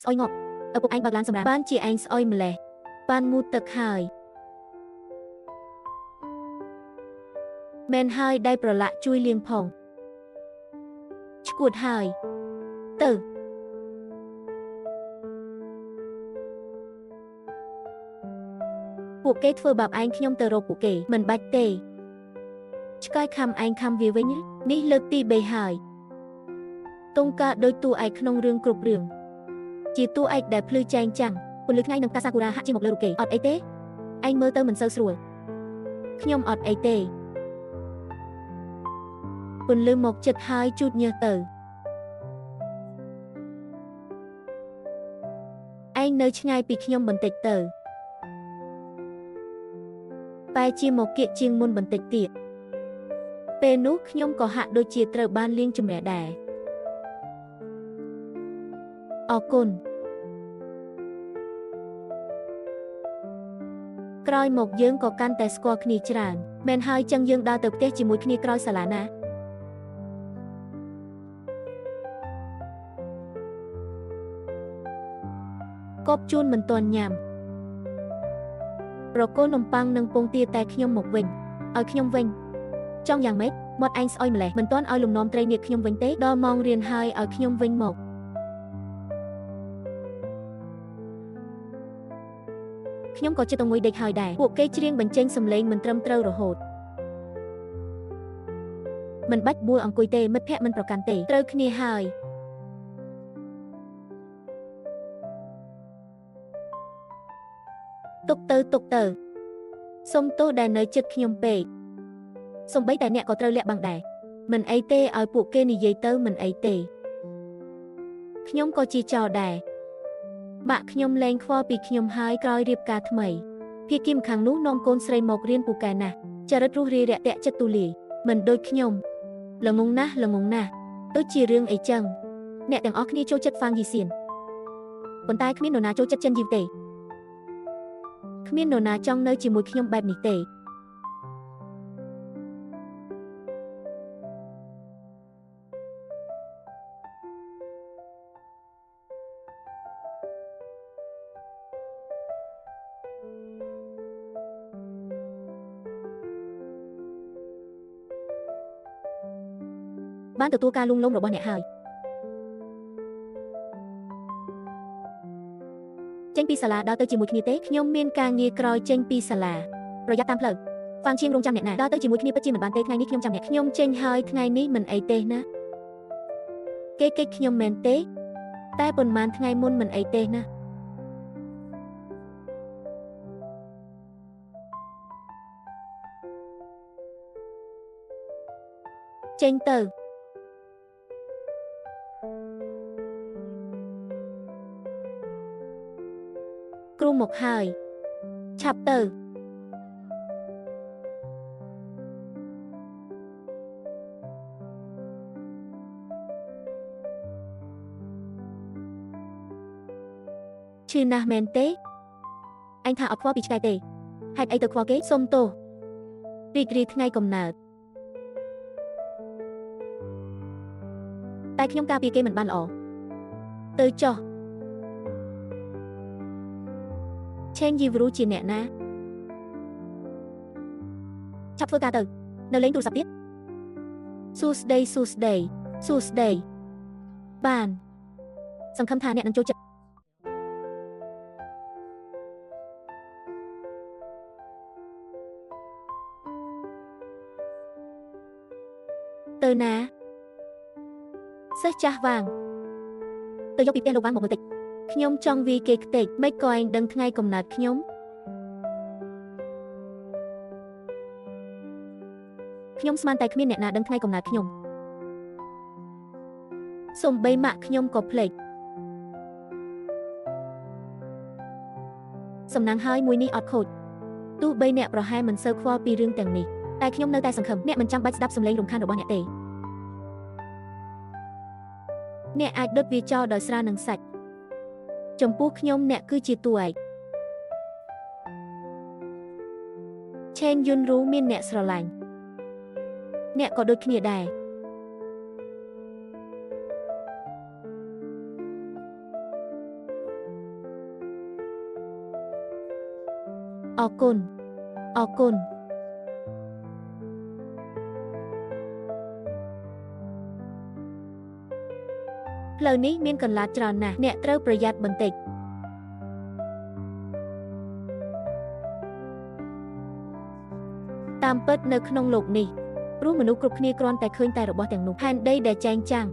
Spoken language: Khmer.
ស្អុយងប់ឪពុកឯងបើកឡានសម្រាប់បានជាឯងស្អុយម្លេះបានងូតទឹកហើយមែនហើយដៃប្រឡាក់ជួយលាងផងឈួតហើយទៅពួកគេធ្វើបាបឯងខ្ញុំទៅរកពួកគេមិនបាច់ទេឆ្កែខំឯងខំវាវិញនេះលើកទី3ហើយតុងកាដោយតួឯកក្នុងរឿងគ្រប់រឿងជាតួឯកដែលភ្លឺចែងចាំងពលឺថ្ងៃនឹងកាសាគូរ៉ាហាក់ជាមកលើរូបគេអត់អីទេឯងមើលទៅមិនសូវស្រួលខ្ញុំអត់អីទេពន្លឺមកចិត្តហើយជូតញើសទៅឯងនៅឆ្ងាយពីខ្ញុំបន្តិចទៅបែរជាមកគៀកជាងមុនបន្តិចទៀតពេលនោះខ្ញុំក៏ហាក់ដូចជាត្រូវបានលាងជំរះដែរអរគុណក្រោយមកយើងក៏កាន់តែស្គាល់គ្នាច្រើនមែនហើយចឹងយើងដើរទៅផ្ទះជាមួយគ្នាក្រោយសាលាណាកបជូនមិនទាន់ញ៉ាំរកូននំប៉័ងនិងពងទាតែខ្ញុំមកវិញឲ្យខ្ញុំវិញចង់យ៉ាងម៉េចមាត់ឯងស្អុយម្លេះមិនទាន់ឲ្យលំនាំត្រីនាគខ្ញុំវិញទេដល់ម៉ោងរៀនហើយឲ្យខ្ញុំវិញមកខ្ញុំក៏ចិត្តងុយដេកហើយដែរពួកគេច្រៀងបញ្ចេញសំឡេងមិនត្រឹមត្រូវរហូតមិនបាច់បួលអង្គុយទេមិត្តភ័ក្តិមិនប្រកាន់ទេត្រូវគ្នាហើយទុកទៅសុំទោសដែលនៅចិត្តខ្ញុំពេកសំបីតែអ្នកក៏ត្រូវលាក់បាំងដែរមិនអីទេឲ្យពួកគេនិយាយទៅមិនអីទេខ្ញុំក៏ជាចោលដែរបាក់ខ្ញុំលែងខ្វល់ពីខ្ញុំហើយក្រោយរៀបការថ្មីភាគីម្ខាងនោះនាំកូនស្រីមករៀនពូកែណាស់ចរិតរុះរាយរាក់ទាក់ចិត្តទូលាយមិនដូចខ្ញុំល្ងងណាស់ដូចជារឿងអីចឹងអ្នកទាំងអស់គ្នាចូលចិត្តហ្វាងយីសៀនប៉ុន្តែគ្មាននរណាចូលចិត្តចិនយីវទេគ្មាននរណាចង់នៅជាមួយខ្ញុំបែបនេះទេបានទទួលការលួងលោមរបស់អ្នកហើយចេញពីសាលាដើរទៅជាមួយគ្នាទេខ្ញុំមានការងារក្រោយចេញពីសាលាប្រយ័ត្នតាមផ្លូវហ្វាងឈៀងរងចាំអ្នកណាដើរទៅជាមួយគ្នាពិតជាមិនបានទេថ្ងៃនេះខ្ញុំចាំអ្នកខ្ញុំចេញហើយថ្ងៃនេះមិនអីទេណាគេកិច្ចខ្ញុំមែនទេតែប៉ុន្មានថ្ងៃមុនមិនអីទេណាចេញទៅគ្រូមកហើយឆាប់ទៅឈឺណាស់មែនទេអញថាអត់ខ្វល់ពីឆ្កែទេហេតុអីទៅខ្វល់គេសុំទោសរីករាយថ្ងៃកំណើតតែខ្ញុំការពារគេមិនបានល្អទៅចុះឆេងយីវរូជាអ្នកណាឆាប់ធ្វើការទៅនៅលេងទូរស័ព្ទទៀតសួស្ដីបានសង្ឃឹមថាអ្នកនឹងចូលចិត្តទៅណាសិស្សចាស់វាងទៅយកពីផ្ទះលោកវាងមកមើលតិចខ្ញុំចង់វាយគេខ្ទេចមិនក៏ឯងដឹងថ្ងៃកំណើតខ្ញុំស្មានតែគ្មានអ្នកណាដឹងថ្ងៃកំណើតខ្ញុំសូម្បីម៉ាក់ខ្ញុំក៏ភ្លេចសំណាងហើយមួយនេះអត់ខូចទោះបីអ្នកប្រហែលមិនសូវខ្វល់ពីរឿងទាំងនេះតែខ្ញុំនៅតែសង្ឃឹមអ្នកមិនចាំបាច់ស្ដាប់សំឡេងរំខានរបស់អ្នកទេអ្នកអាចដុតវាចោលដោយស្រានឹងសាច់ចំពោះខ្ញុំអ្នកគឺជាតួឯកឆេងយុនរូមានអ្នកស្រឡាញ់អ្នកក៏ដូចគ្នាដែរ អរគុណអរគុណផ្លូវនេះមានកន្លាតច្រើនណាស់អ្នកត្រូវប្រយ័ត្នបន្តិចតាមពិតនៅក្នុងលោកនេះព្រោះមនុស្សគ្រប់គ្នាគ្រាន់តែឃើញតែរបស់ទាំងនោះផែនដីដែលចែងចាំង